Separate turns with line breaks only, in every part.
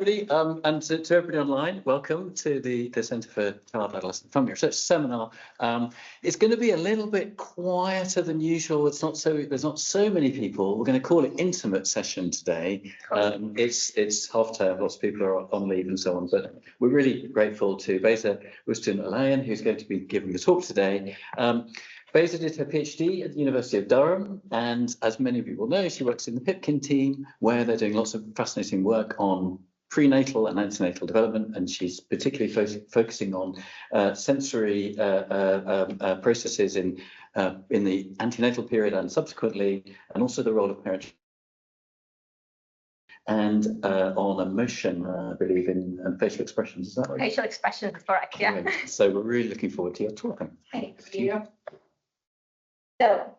Everybody, and to everybody online, welcome to the Centre for Child, Adolescent and Family Research seminar. It's going to be a little bit quieter than usual. There's not so many people. We're going to call it intimate session today. It's half term, lots of people are on leave and so on. But we're really grateful to Beyza Üstün-Elayan, who's going to be giving the talk today. Beyza did her PhD at the University of Durham, and as many of you will know, she works in the Pipkin team, where they're doing lots of fascinating work on prenatal and antenatal development, and she's particularly focusing on sensory processes in the antenatal period and subsequently, and also the role of parent and on emotion, I believe, in facial expressions. Is that right?
Facial expressions, correct, yeah.
Right. So we're really looking forward to your talk.
Thank you. So,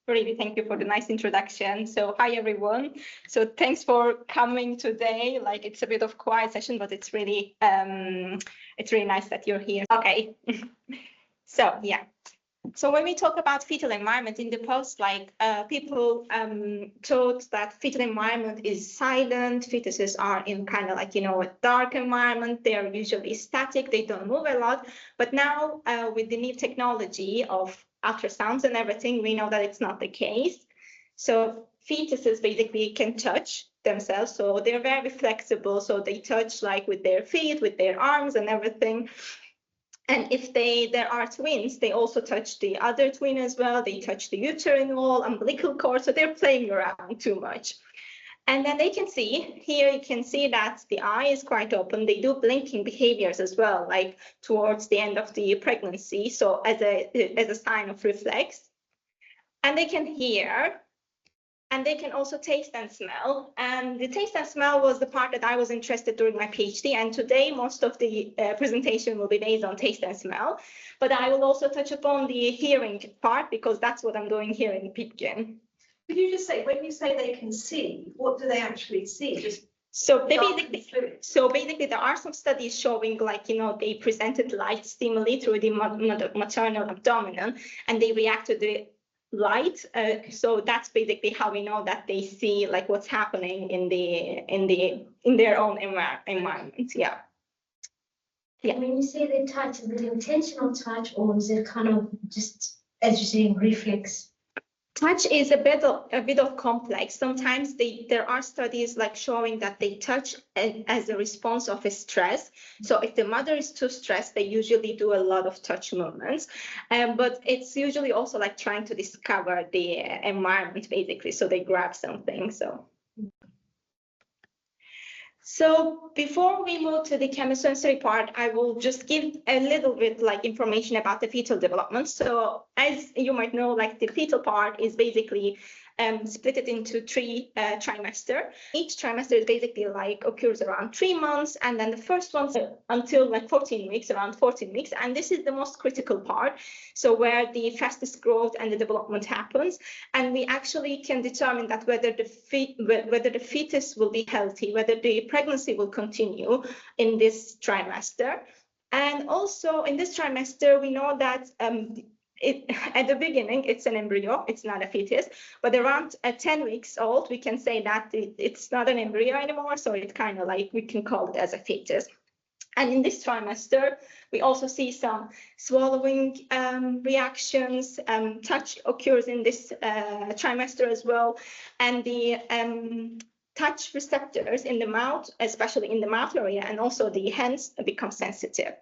really, thank you for the nice introduction. So, hi everyone. So, thanks for coming today. Like, it's a bit of quiet session, but it's really nice that you're here. Okay. So, yeah. So when we talk about fetal environment in the post, like people thought that fetal environment is silent. Fetuses are in kind of like, a dark environment. They're usually static. They don't move a lot. But now with the new technology of ultrasounds and everything, we know that it's not the case. So fetuses basically can touch themselves. So they're very flexible. So they touch like with their feet, with their arms and everything. And if there are twins, they also touch the other twin as well. They touch the uterine wall, umbilical cord. So they're playing around too much. And then they can see, here you can see that the eye is quite open. They do blinking behaviors as well, like towards the end of the pregnancy. So as a sign of reflex. And they can hear. And they can also taste and smell. And the taste and smell was the part that I was interested during my PhD. And today, most of the presentation will be based on taste and smell. But I will also touch upon the hearing part, because that's what I'm doing here in Pipkin.
Could you just say, when you say they can see, what do they actually see?
So basically, there are some studies showing, like, they presented light stimuli through the maternal abdomen, and they react to the light. So that's basically how we know that they see like what's happening in their own environment. Yeah.
When you say they touch, is it intentional touch, or is it kind of just, as you're saying, reflex?
Touch is a bit of complex. Sometimes there are studies like showing that they touch as a response of a stress. So if the mother is too stressed, they usually do a lot of touch movements. But it's usually also like trying to discover the environment, basically. So they grab something. So before we move to the chemosensory part, I will just give a little bit like information about the fetal development. So as you might know, like the fetal part is basically split it into 3 trimester. Each trimester is basically like occurs around 3 months, and then the first one until like 14 weeks, around 14 weeks. And this is the most critical part. So where the fastest growth and the development happens. And we actually can determine that whether the fetus will be healthy, whether the pregnancy will continue in this trimester. And also in this trimester, we know that at the beginning, it's an embryo, it's not a fetus, but around 10 weeks old, we can say that it's not an embryo anymore, so it's kind of like we can call it as a fetus. And in this trimester, we also see some swallowing reactions. Touch occurs in this trimester as well, and the touch receptors in the mouth, especially in the mouth area, and also the hands become sensitive.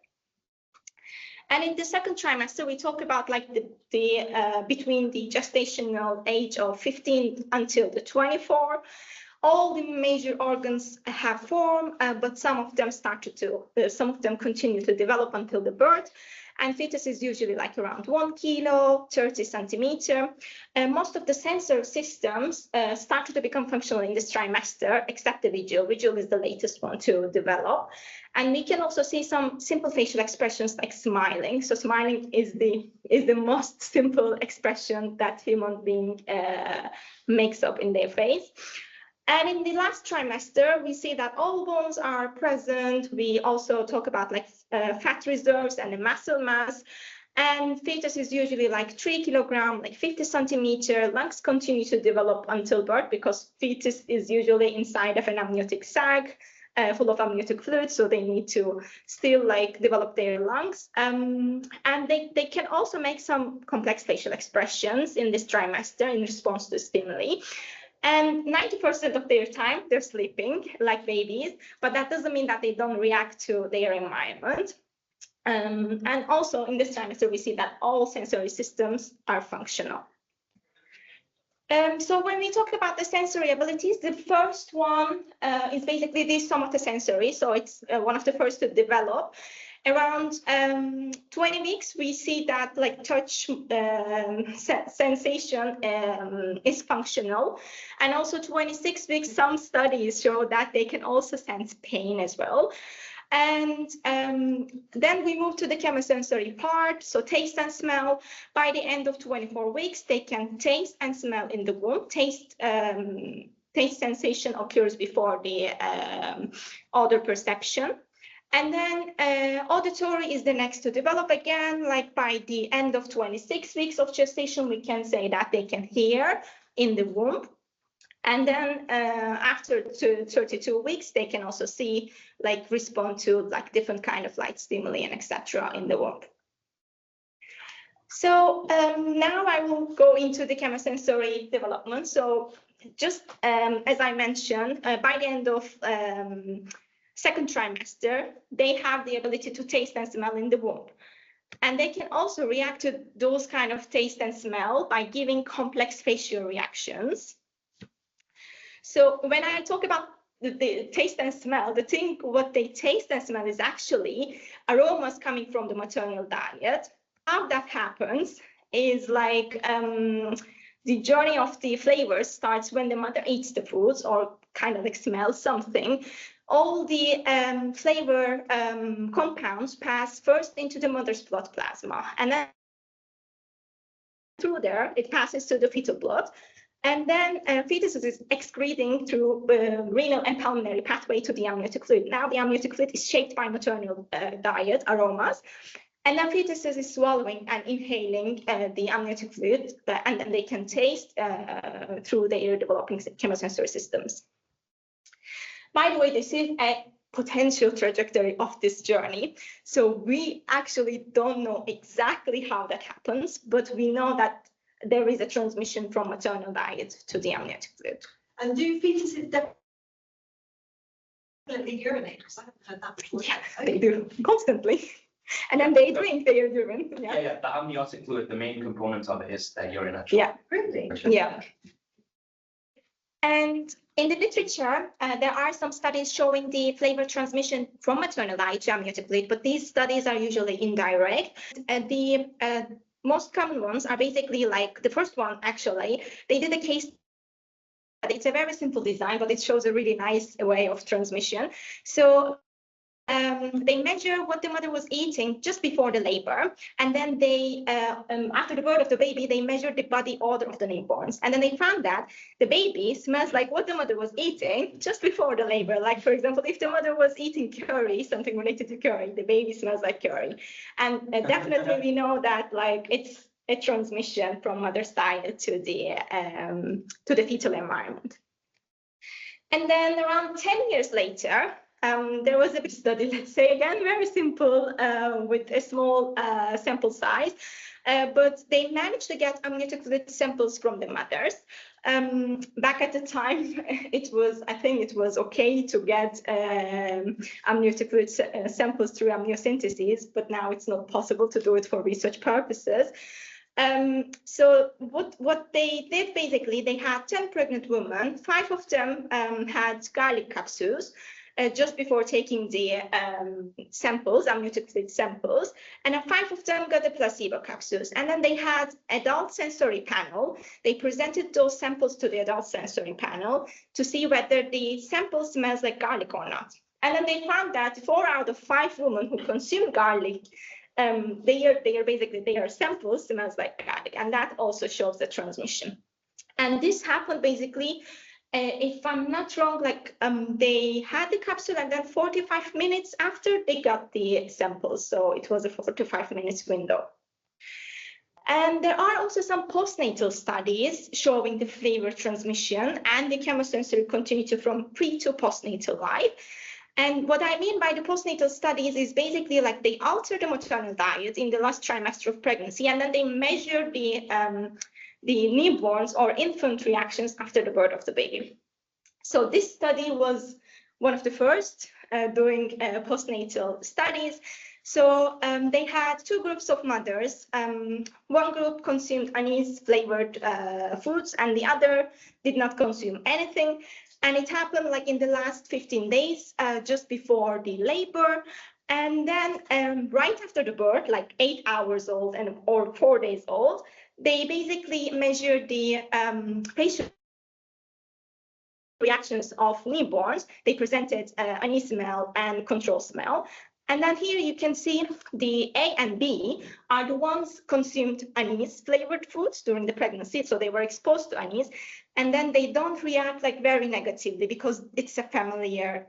And in the second trimester, we talk about like between the gestational age of 15 until the 24, all the major organs have formed, but some of them continue to develop until the birth. And fetus is usually like around 1 kilo, 30 centimeter. Most of the sensor systems started to become functional in this trimester, except the visual. Visual is the latest one to develop. And we can also see some simple facial expressions like smiling. So smiling is the most simple expression that human being makes up in their face. And in the last trimester, we see that all bones are present. We also talk about like fat reserves and the muscle mass. And fetus is usually like 3 kilograms, like 50 centimeter. Lungs continue to develop until birth because fetus is usually inside of an amniotic sac full of amniotic fluid, so they need to still like develop their lungs. And they can also make some complex facial expressions in this trimester in response to stimuli. And 90% of their time they're sleeping like babies, but that doesn't mean that they don't react to their environment. And also in this trimester, we see that all sensory systems are functional. So when we talk about the sensory abilities, the first one is basically the somatosensory. So it's one of the first to develop. Around 20 weeks, we see that like touch sensation is functional. And also 26 weeks, some studies show that they can also sense pain as well. And then we move to the chemosensory part, so taste and smell. By the end of 24 weeks, they can taste and smell in the womb. Taste sensation occurs before the odor perception. And then auditory is the next to develop again. Like by the end of 26 weeks of gestation, we can say that they can hear in the womb. And then after 32 weeks, they can also see, like respond to like different kind of light stimuli and etc. in the womb. So now I will go into the chemosensory development. So just as I mentioned, by the end of second trimester, they have the ability to taste and smell in the womb. And they can also react to those kind of taste and smell by giving complex facial reactions. So when I talk about the taste and smell, the thing what they taste and smell is actually aromas coming from the maternal diet. How that happens is like the journey of the flavors starts when the mother eats the foods or kind of like smells something. All the flavor compounds pass first into the mother's blood plasma, and then through there it passes to the fetal blood. And then fetus is excreting through renal and pulmonary pathway to the amniotic fluid. Now the amniotic fluid is shaped by maternal diet aromas. And then fetus is swallowing and inhaling the amniotic fluid, and then they can taste through their developing chemosensory systems. By the way, this is a potential trajectory of this journey. So we actually don't know exactly how that happens, but we know that there is a transmission from maternal diet to the amniotic fluid.
And do fetuses definitely urinate? Because I haven't heard that before.
Yeah, they do constantly. And then they drink their urine.
Yeah, the amniotic fluid, the main component of it is their urine. Actually.
Yeah,
Really?
yeah. And in the literature, there are some studies showing the flavor transmission from maternal diet to amniotic fluid, but these studies are usually indirect. The most common ones are basically like the first one, actually, they did a case. It's a very simple design, but it shows a really nice way of transmission. So they measure what the mother was eating just before the labor, and then they, after the birth of the baby, they measured the body odor of the newborns, and then they found that the baby smells like what the mother was eating just before the labor. Like, for example, if the mother was eating curry, something related to curry, the baby smells like curry. And definitely we know that like it's a transmission from mother's diet to the fetal environment. And then around 10 years later, there was a big study, let's say again, very simple with a small sample size, but they managed to get amniotic fluid samples from the mothers. Back at the time, I think it was okay to get amniotic fluid samples through amniocentesis, but now it's not possible to do it for research purposes. So what they did basically, they had 10 pregnant women, 5 of them had garlic capsules. Just before taking the samples, amniotic fluid samples, and then 5 of them got the placebo capsules. And then they had adult sensory panel. They presented those samples to the adult sensory panel to see whether the sample smells like garlic or not. And then they found that 4 out of 5 women who consumed garlic, their samples smells like garlic, and that also shows the transmission. And this happened basically. If I'm not wrong, like they had the capsule and then 45 minutes after they got the samples. So it was a 45 minutes window. And there are also some postnatal studies showing the flavor transmission and the chemosensory continuity from pre to postnatal life. And what I mean by the postnatal studies is basically like they alter the maternal diet in the last trimester of pregnancy, and then they measure the newborns or infant reactions after the birth of the baby. So this study was one of the first doing postnatal studies. So they had two groups of mothers. One group consumed anise-flavored foods, and the other did not consume anything. And it happened like in the last 15 days, just before the labor. And then right after the birth, like 8 hours old or 4 days old, they basically measured the facial reactions of newborns. They presented anise smell and control smell. And then here you can see the A and B are the ones consumed anise-flavored foods during the pregnancy, so they were exposed to anise, and then they don't react like very negatively because it's a familiar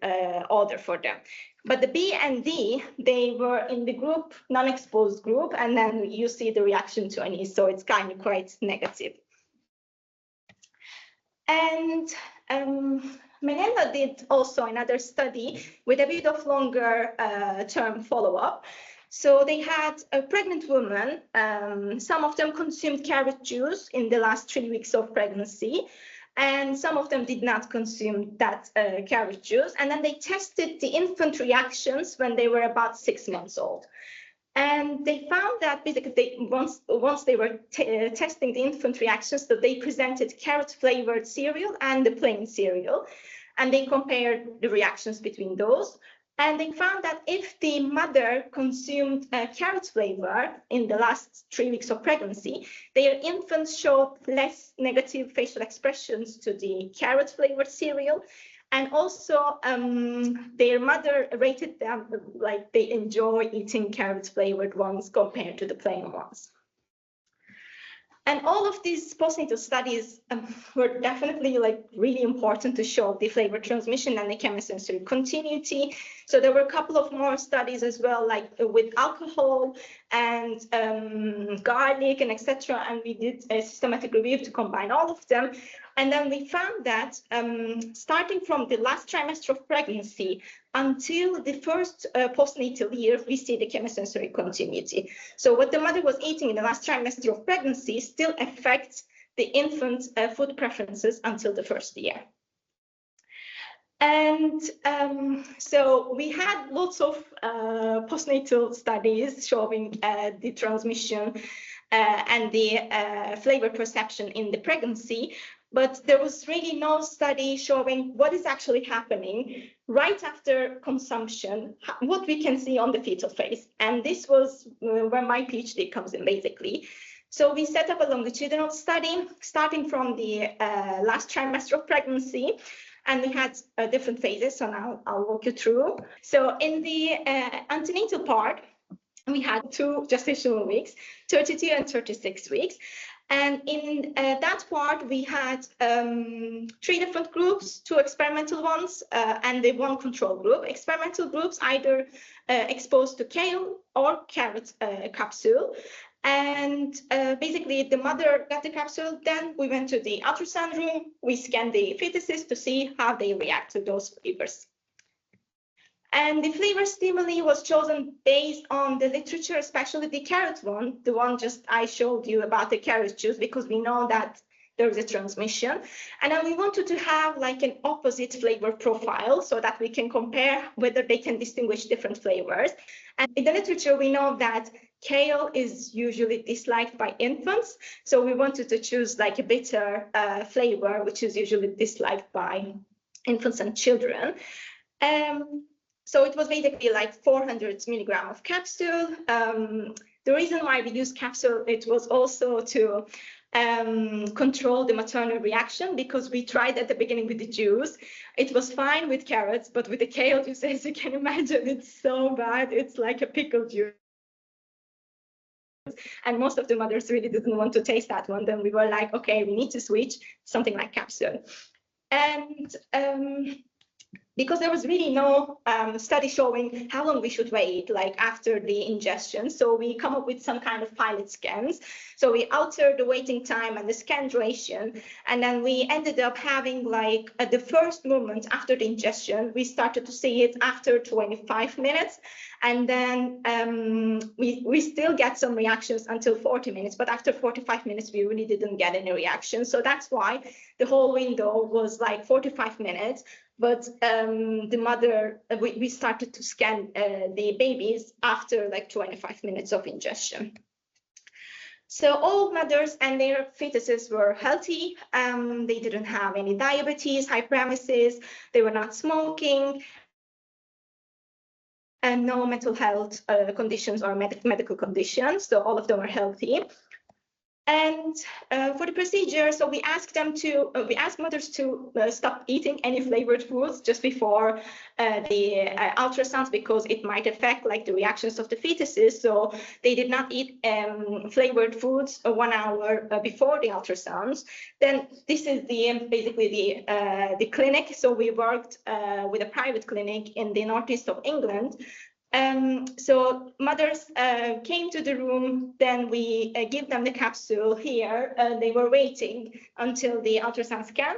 odor for them. But the B and D, they were in the group, non-exposed group, and then you see the reaction to anise, so it's kind of quite negative. And Menela did also another study with a bit of longer term follow-up. So they had a pregnant woman. Some of them consumed carrot juice in the last 3 weeks of pregnancy, and some of them did not consume that carrot juice. And then they tested the infant reactions when they were about 6 months old. And they found that basically once they were testing the infant reactions, that they presented carrot-flavored cereal and the plain cereal, and they compared the reactions between those. And they found that if the mother consumed carrot flavor in the last 3 weeks of pregnancy, their infants showed less negative facial expressions to the carrot-flavored cereal. And also, their mother rated them like they enjoy eating carrot-flavored ones compared to the plain ones. And all of these postnatal studies were definitely like really important to show the flavor transmission and the chemosensory continuity. So there were a couple of more studies as well, like with alcohol and garlic and etc. And we did a systematic review to combine all of them. And then we found that starting from the last trimester of pregnancy until the first postnatal year, we see the chemosensory continuity. So what the mother was eating in the last trimester of pregnancy still affects the infant's food preferences until the first year. And so we had lots of postnatal studies showing the transmission and the flavor perception in the pregnancy. But there was really no study showing what is actually happening right after consumption, what we can see on the fetal phase. And this was where my PhD comes in, basically. So we set up a longitudinal study starting from the last trimester of pregnancy. And we had different phases, so now I'll walk you through. So in the antenatal part, we had 2 gestational weeks, 32 and 36 weeks. And in that part, we had 3 different groups, 2 experimental ones, and the 1 control group. Experimental groups either exposed to kale or carrot capsule. And basically, the mother got the capsule. Then we went to the ultrasound room. We scanned the fetuses to see how they react to those flavors. And the flavor stimuli was chosen based on the literature, especially the carrot one, the one just I showed you about the carrot juice, because we know that there is a transmission. And then we wanted to have like an opposite flavor profile so that we can compare whether they can distinguish different flavors. And in the literature, we know that kale is usually disliked by infants. So we wanted to choose like a bitter flavor, which is usually disliked by infants and children. So it was basically like 400 milligram of capsule. The reason why we used capsule, it was also to control the maternal reaction, because we tried at the beginning with the juice. It was fine with carrots, but with the kale juice, as you can imagine, it's so bad. It's like a pickle juice. And most of the mothers really didn't want to taste that one. Then we were like, okay, we need to switch something like capsule. And because there was really no study showing how long we should wait, like after the ingestion. So we come up with some kind of pilot scans. So we altered the waiting time and the scan duration. And then we ended up having like at the first moment after the ingestion, we started to see it after 25 minutes. And then we still get some reactions until 40 minutes, but after 45 minutes, we really didn't get any reactions. So that's why the whole window was like 45 minutes. But the mother, we started to scan the babies after like 25 minutes of ingestion. So all mothers and their fetuses were healthy. They didn't have any diabetes, hyperemesis. They were not smoking. And no mental health conditions or medical conditions. So all of them were healthy. And for the procedure, so we asked mothers to stop eating any flavored foods just before the ultrasounds, because it might affect like the reactions of the fetuses. So they did not eat flavored foods 1 hour before the ultrasounds. Then this is basically the clinic. So we worked with a private clinic in the northeast of England. So mothers came to the room, then we give them the capsule here. They were waiting until the ultrasound scan.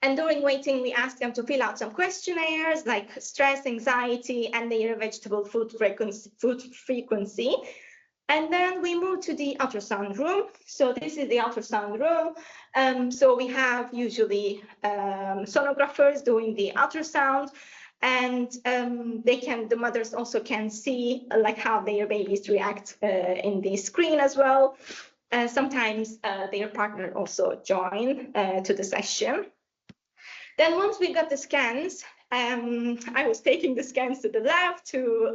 And during waiting, we asked them to fill out some questionnaires like stress, anxiety, and their vegetable food frequency. And then we moved to the ultrasound room. So this is the ultrasound room. So we have usually sonographers doing the ultrasound. And the mothers also can see like how their babies react in the screen as well. Sometimes their partner also join to the session. Then once we got the scans, I was taking the scans to the lab to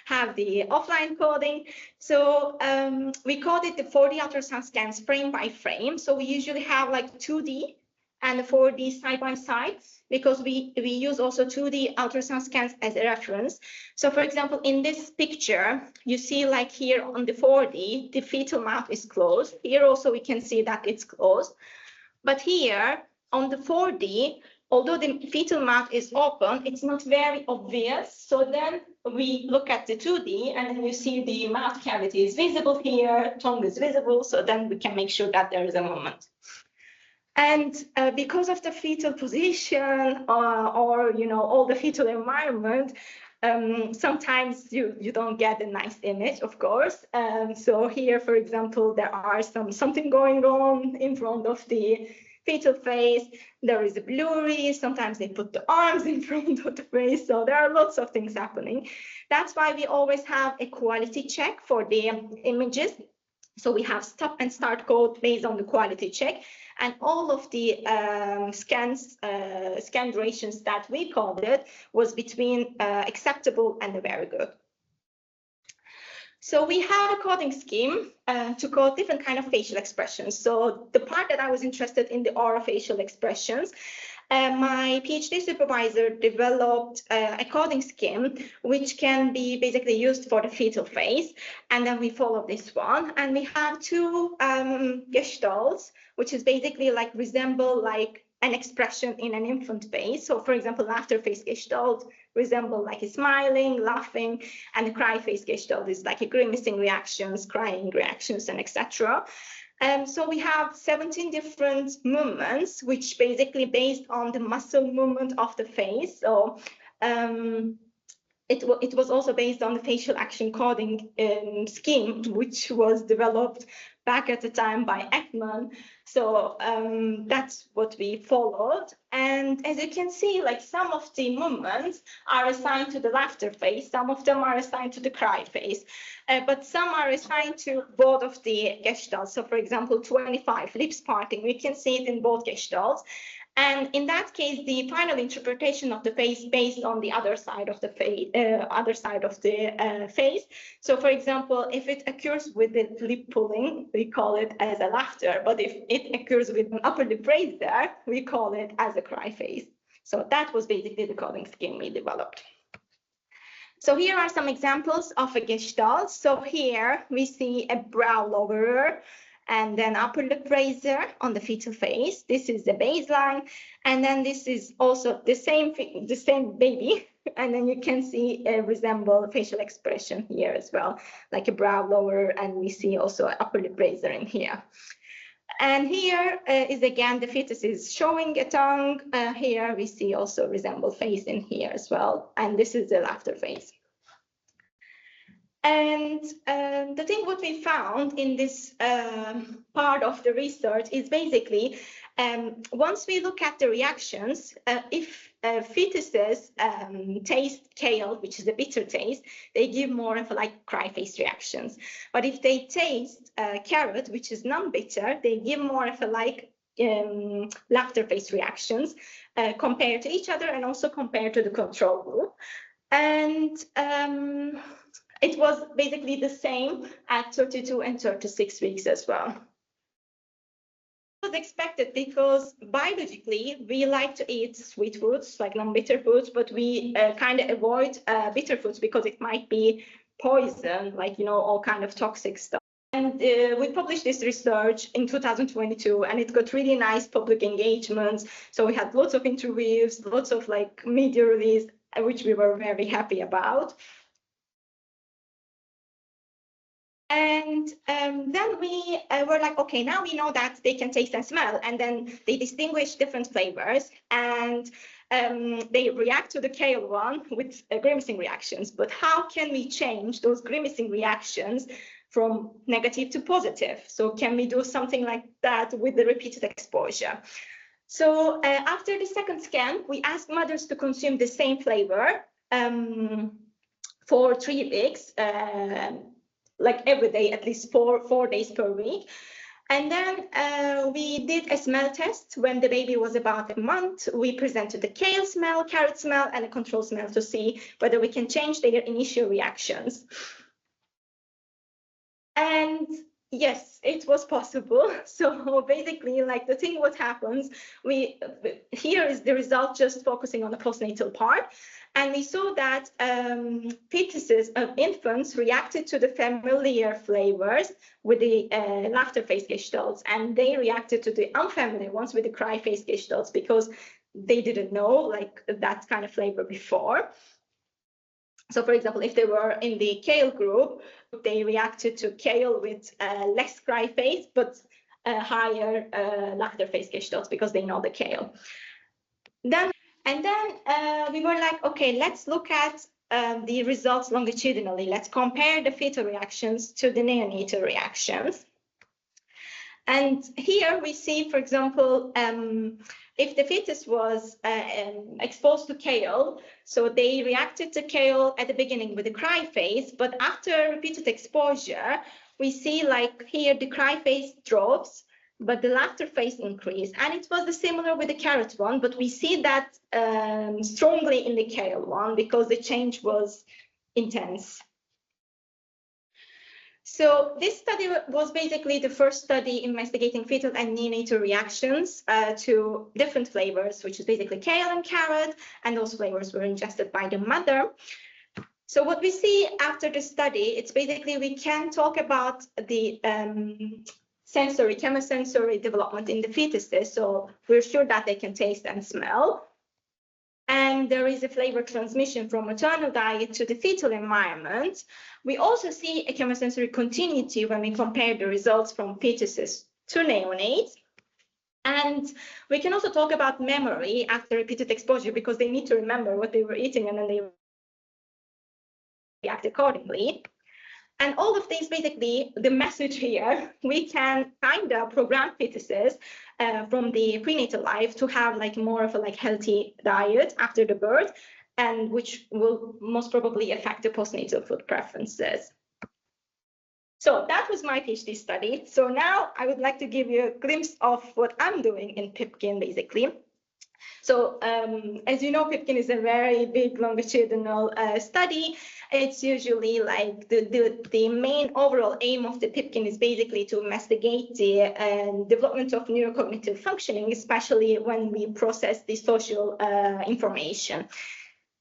have the offline coding. So we coded the 4D ultrasound scans frame by frame. So we usually have like 2D and 4D side by side, because we use also 2D ultrasound scans as a reference. So for example, in this picture, you see like here on the 4D, the fetal mouth is closed. Here also we can see that it's closed. But here on the 4D, although the fetal mouth is open, it's not very obvious. So then we look at the 2D and then you see the mouth cavity is visible here, tongue is visible. So then we can make sure that there is a movement. And because of the fetal position or you know, all the fetal environment, sometimes you don't get a nice image, of course. So here, for example, there are something going on in front of the fetal face. There is a blurry. Sometimes they put the arms in front of the face. So there are lots of things happening. That's why we always have a quality check for the images. So we have stop and start code based on the quality check. And all of the scan durations that we coded was between acceptable and very good. So we had a coding scheme to code different kind of facial expressions. So the part that I was interested in the orofacial expressions, my PhD supervisor developed a coding scheme which can be basically used for the fetal face. And then we follow this one. And we have two gestalts, which is basically like resemble like an expression in an infant face. So for example, laughter face gestalt resemble like a smiling, laughing, and the cry face gestalt is like a grimacing reactions, crying reactions, and etc. So we have 17 different movements, which basically based on the muscle movement of the face. So it was also based on the facial action coding scheme, which was developed back at the time by Ekman. So that's what we followed. And as you can see, like some of the movements are assigned to the laughter face, some of them are assigned to the cry face, but some are assigned to both of the gestalts. So for example, 25, lips parting, we can see it in both gestalts. And in that case, the final interpretation of the face based on the other side of the face, So for example, if it occurs with the lip pulling, we call it as a laughter. But if it occurs with an upper lip raiser, we call it as a cry face. So that was basically the coding scheme we developed. So here are some examples of a gestalt. So here we see a brow lowerer. and then upper lip razor on the fetal face. This is the baseline, and then this is also the same baby, and then you can see a resemble facial expression here as well, like a brow lower, and we see also upper lip razor in here. And here is again the fetus is showing a tongue. Here we see also resemble face in here as well, and this is the laughter face. And the thing what we found in this part of the research is basically once we look at the reactions, if fetuses taste kale, which is a bitter taste, they give more of like cry face reactions. But if they taste carrot, which is non-bitter, they give more of a like laughter face reactions compared to each other and also compared to the control group. And it was basically the same at 32 and 36 weeks as well. It was expected because biologically we like to eat sweet foods like non-bitter foods, but we kind of avoid bitter foods because it might be poison, like, you know, all kind of toxic stuff. And we published this research in 2022, and it got really nice public engagements. So we had lots of interviews, lots of like media release, which we were very happy about. And then we were like, okay, now we know that they can taste and smell, and then they distinguish different flavors, and they react to the kale one with grimacing reactions. But how can we change those grimacing reactions from negative to positive? So can we do something like that with the repeated exposure? So after the second scan, we asked mothers to consume the same flavor for 3 weeks. Like every day, at least four days per week. And then we did a smell test when the baby was about a month. We presented the kale smell, carrot smell, and a control smell to see whether we can change their initial reactions. And yes, it was possible. So basically, like the thing what happens, here is the result just focusing on the postnatal part. And we saw that fetuses of infants reacted to the familiar flavors with the laughter face gestalts, and they reacted to the unfamiliar ones with the cry face gestalts because they didn't know like that kind of flavor before. So for example, if they were in the kale group, they reacted to kale with less cry face, but higher laughter face gestalts because they know the kale. And then we were like, okay, let's look at the results longitudinally. Let's compare the fetal reactions to the neonatal reactions. And here we see, for example, if the fetus was exposed to kale, so they reacted to kale at the beginning with a cry face, but after repeated exposure, we see like here the cry face drops, but the laughter face increased. And it was the similar with the carrot one, but we see that strongly in the kale one because the change was intense. So this study was basically the first study investigating fetal and neonatal reactions to different flavors, which is basically kale and carrot, and those flavors were ingested by the mother. So what we see after the study, it's basically we can talk about the sensory, chemosensory development in the fetuses. So we're sure that they can taste and smell. And there is a flavor transmission from maternal diet to the fetal environment. We also see a chemosensory continuity when we compare the results from fetuses to neonates. And we can also talk about memory after repeated exposure because they need to remember what they were eating and then they react accordingly. And all of these, basically, the message here, we can kind of program fetuses from the prenatal life to have like more of a like healthy diet after the birth, and which will most probably affect the postnatal food preferences. So that was my PhD study. So now I would like to give you a glimpse of what I'm doing in Pipkin, basically. So as you know, Pipkin is a very big longitudinal study. It's usually like the main overall aim of the Pipkin is basically to investigate the development of neurocognitive functioning, especially when we process the social information.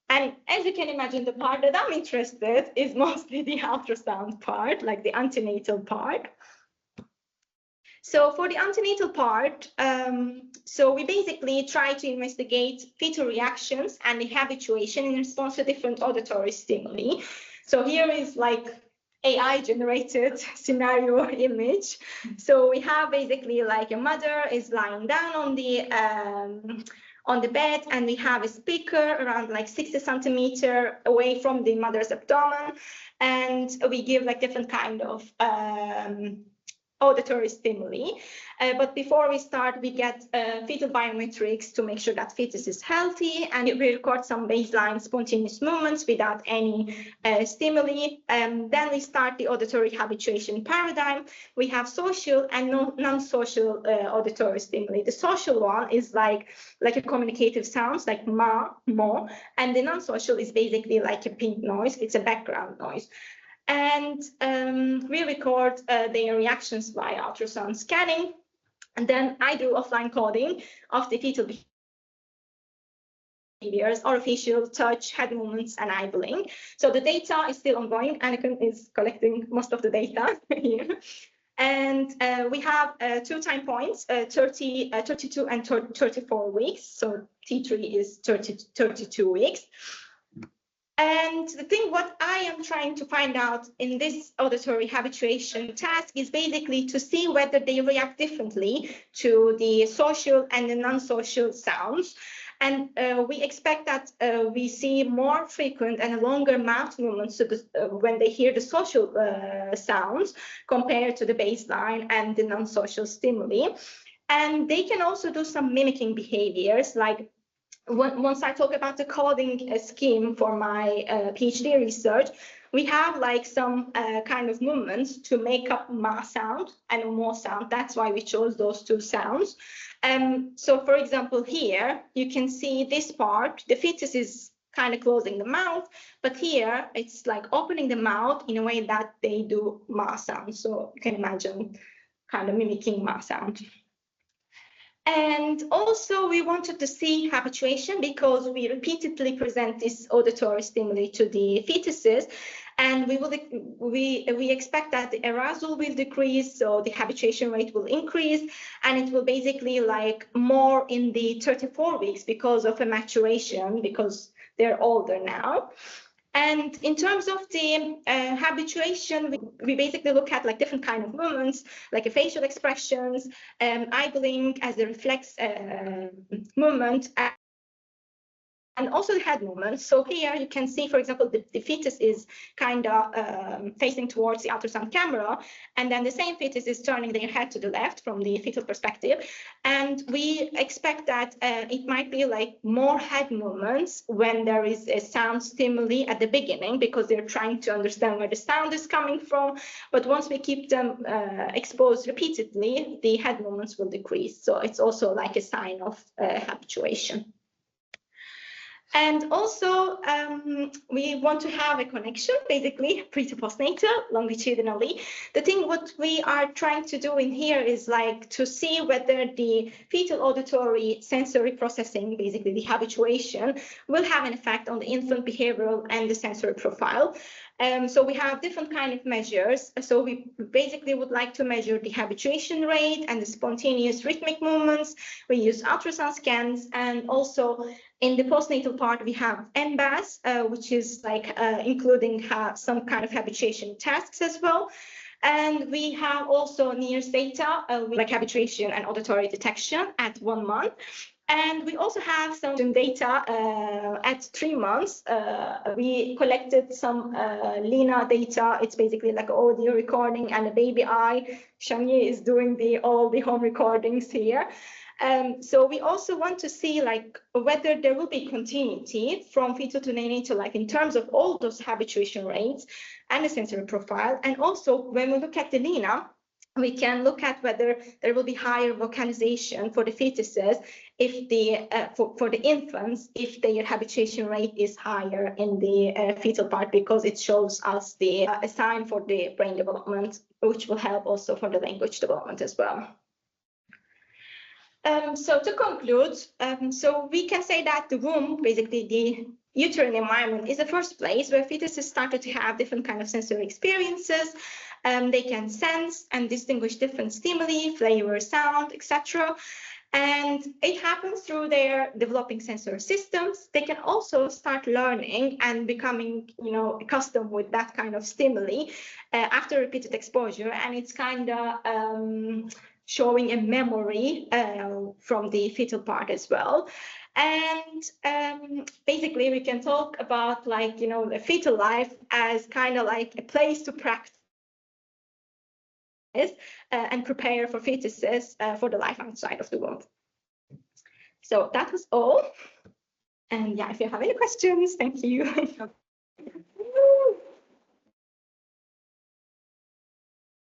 And as you can imagine, the part that I'm interested in is mostly the ultrasound part, like the antenatal part. So for the antenatal part, so we basically try to investigate fetal reactions and the habituation in response to different auditory stimuli. So here is like AI generated scenario image. So we have basically like a mother is lying down on the bed, and we have a speaker around like 60 centimeters away from the mother's abdomen, and we give like different kind of auditory stimuli. But before we start, we get fetal biometrics to make sure that fetus is healthy, and we record some baseline spontaneous movements without any stimuli. Then we start the auditory habituation paradigm. We have social and non-social auditory stimuli. The social one is like a communicative sounds like ma, mo, and the non-social is basically like a pink noise. It's a background noise. And we record their reactions via ultrasound scanning. And then I do offline coding of the fetal behaviors, orofacial, touch, head movements, and eye blink. So the data is still ongoing. Anakin is collecting most of the data here. And we have 2 time points, 32 and 34 weeks. So T3 is 32 weeks. And the thing what I am trying to find out in this auditory habituation task is basically to see whether they react differently to the social and the non-social sounds. And we expect that we see more frequent and longer mouth movements when they hear the social sounds compared to the baseline and the non-social stimuli. And they can also do some mimicking behaviors, like once I talk about the coding scheme for my PhD research, we have like some kind of movements to make up ma sound and mo sound. That's why we chose those 2 sounds. So for example, here you can see this part, the fetus is kind of closing the mouth, but here it's like opening the mouth in a way that they do ma sound. So you can imagine kind of mimicking ma sound. And also we wanted to see habituation because we repeatedly present this auditory stimuli to the fetuses, and we expect that the arousal will decrease, so the habituation rate will increase, and it will basically like more in the 34 weeks because of a maturation, because they're older now. And in terms of the habituation, we basically look at like different kind of movements, like facial expressions, eye blink as a reflex movement, and also the head movement. So here you can see, for example, the fetus is kind of facing towards the ultrasound camera, and then the same fetus is turning their head to the left from the fetal perspective. And we expect that it might be like more head movements when there is a sound stimuli at the beginning, because they're trying to understand where the sound is coming from. But once we keep them exposed repeatedly, the head movements will decrease. So it's also like a sign of habituation. And also, we want to have a connection, basically, pre to postnatal, longitudinally. The thing what we are trying to do in here is like to see whether the fetal auditory sensory processing, basically the habituation, will have an effect on the infant behavioral and the sensory profile. So we have different kind of measures. So we basically would like to measure the habituation rate and the spontaneous rhythmic movements. We use ultrasound scans, and also in the postnatal part, we have NBAS, which is like including some kind of habituation tasks as well. And we have also NIRS data, like habituation and auditory detection at 1 month. And we also have some data at 3 months. We collected some Lina data. It's basically like audio recording and a baby eye. Shani is doing all the home recordings here. So we also want to see like whether there will be continuity from fetal to neonatal, like in terms of all those habituation rates and the sensory profile. And also when we look at the Lina, we can look at whether there will be higher vocalization for the fetuses if the for the infants, if their habituation rate is higher in the fetal part, because it shows us a sign for the brain development, which will help also for the language development as well. So to conclude, so we can say that the womb, basically uterine environment is the first place where fetuses started to have different kind of sensory experiences. They can sense and distinguish different stimuli, flavor, sound, etc. And it happens through their developing sensory systems. They can also start learning and becoming, accustomed with that kind of stimuli after repeated exposure. And it's kind of showing a memory from the fetal part as well. And basically, we can talk about the fetal life as kind of like a place to practice and prepare for fetuses for the life outside of the womb. So that was all. And yeah, if you have any questions, thank you.